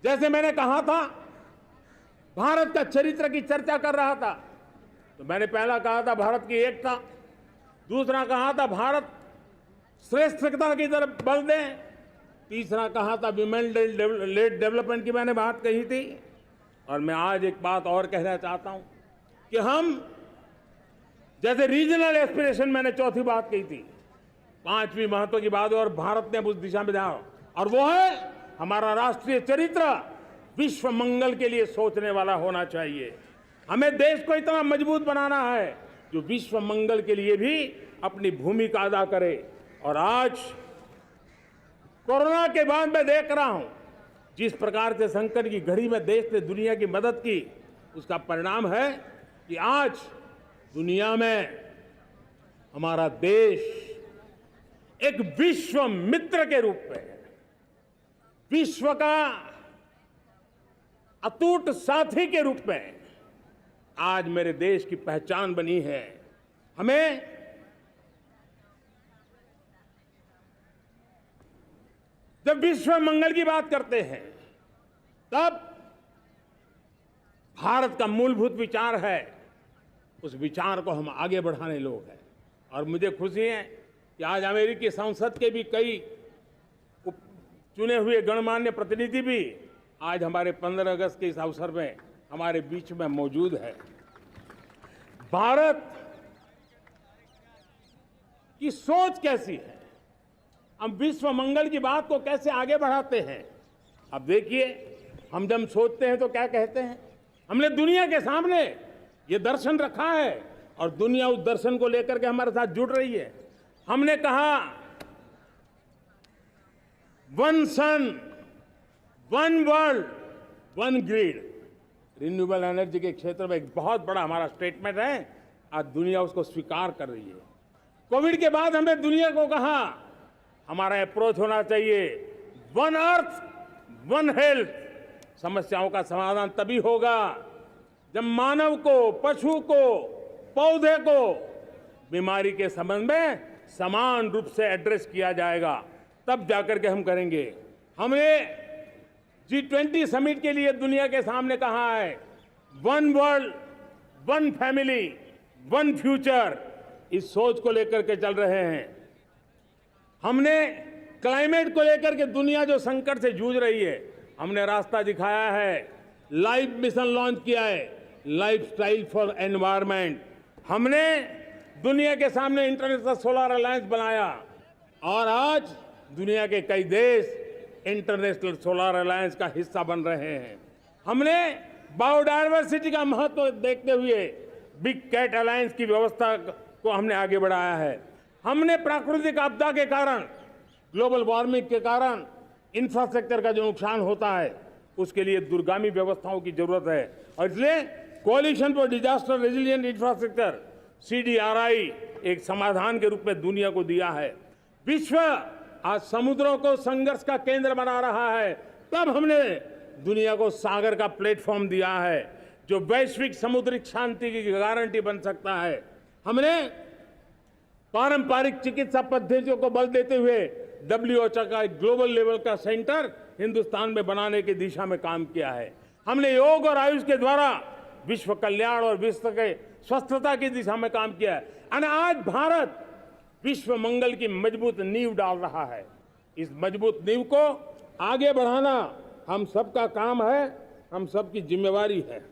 जैसे मैंने कहा था, भारत का चरित्र की चर्चा कर रहा था, तो मैंने पहला कहा था भारत की एकता, दूसरा कहा था भारत श्रेष्ठता की तरफ बल दें, तीसरा कहा था विमेन लेड डेवलपमेंट की मैंने बात कही थी। और मैं आज एक बात और कहना चाहता हूं कि हम जैसे रीजनल एस्पिरेशन मैंने चौथी बात कही थी, पांचवी महत्व की बात और भारत ने उस दिशा में जाओ, और वो है हमारा राष्ट्रीय चरित्र विश्व मंगल के लिए सोचने वाला होना चाहिए। हमें देश को इतना मजबूत बनाना है जो विश्व मंगल के लिए भी अपनी भूमिका अदा करे। और आज कोरोना के बाद मैं देख रहा हूं जिस प्रकार से संकट की घड़ी में देश ने दुनिया की मदद की, उसका परिणाम है कि आज दुनिया में हमारा देश एक विश्व मित्र के रूप में, विश्व का अटूट साथी के रूप में आज मेरे देश की पहचान बनी है। हमें जब विश्व मंगल की बात करते हैं तब भारत का मूलभूत विचार है, उस विचार को हम आगे बढ़ाने लोग हैं। और मुझे खुशी है कि आज अमेरिकी संसद के भी कई चुने हुए गणमान्य प्रतिनिधि भी आज हमारे 15 अगस्त के इस अवसर में हमारे बीच में मौजूद है। भारत की सोच कैसी है, हम विश्व मंगल की बात को कैसे आगे बढ़ाते हैं। अब देखिए, हम जब सोचते हैं तो क्या कहते हैं, हमने दुनिया के सामने ये दर्शन रखा है और दुनिया उस दर्शन को लेकर के हमारे साथ जुड़ रही है। हमने कहा one sun, one world, one grid. Renewable energy के क्षेत्र में एक बहुत बड़ा हमारा स्टेटमेंट है, आज दुनिया उसको स्वीकार कर रही है। कोविड के बाद हमने दुनिया को कहा हमारा अप्रोच होना चाहिए वन अर्थ, वन हेल्थ। समस्याओं का समाधान तभी होगा जब मानव को, पशु को, पौधे को बीमारी के संबंध में समान रूप से एड्रेस किया जाएगा, तब जाकर के हम करेंगे। हमने G20 समिट के लिए दुनिया के सामने कहा है one world, one family, one future. इस सोच को लेकर के चल रहे हैं। हमने क्लाइमेट को लेकर के दुनिया जो संकट से जूझ रही है, हमने रास्ता दिखाया है, लाइफ मिशन लॉन्च किया है, लाइफस्टाइल फॉर एनवायरनमेंट। हमने दुनिया के सामने इंटरनेशनल सोलर अलायंस बनाया और आज दुनिया के कई देश इंटरनेशनल सोलर अलायंस का हिस्सा बन रहे हैं। हमने बायोडायवर्सिटी का महत्व देखते हुए बिग कैट अलायंस की व्यवस्था को हमने आगे बढ़ाया है। हमने प्राकृतिक आपदा के कारण, ग्लोबल वार्मिंग के कारण इंफ्रास्ट्रक्चर का जो नुकसान होता है, उसके लिए दूरगामी व्यवस्थाओं की जरूरत है और इसलिए coalition for disaster resilient infrastructure CDRI एक समाधान के रूप में दुनिया को दिया है। विश्व आज समुद्रों को संघर्ष का केंद्र बना रहा है, तब हमने दुनिया को सागर का प्लेटफॉर्म दिया है जो वैश्विक समुद्री शांति की गारंटी बन सकता है। हमने पारंपरिक चिकित्सा पद्धतियों को बल देते हुए WHO का एक ग्लोबल लेवल का सेंटर हिंदुस्तान में बनाने की दिशा में काम किया है। हमने योग और आयुष के द्वारा विश्व कल्याण और विश्व के स्वस्थता की दिशा में काम किया है और आज भारत विश्व मंगल की मजबूत नींव डाल रहा है। इस मजबूत नींव को आगे बढ़ाना हम सबका काम है, हम सबकी जिम्मेवारी है।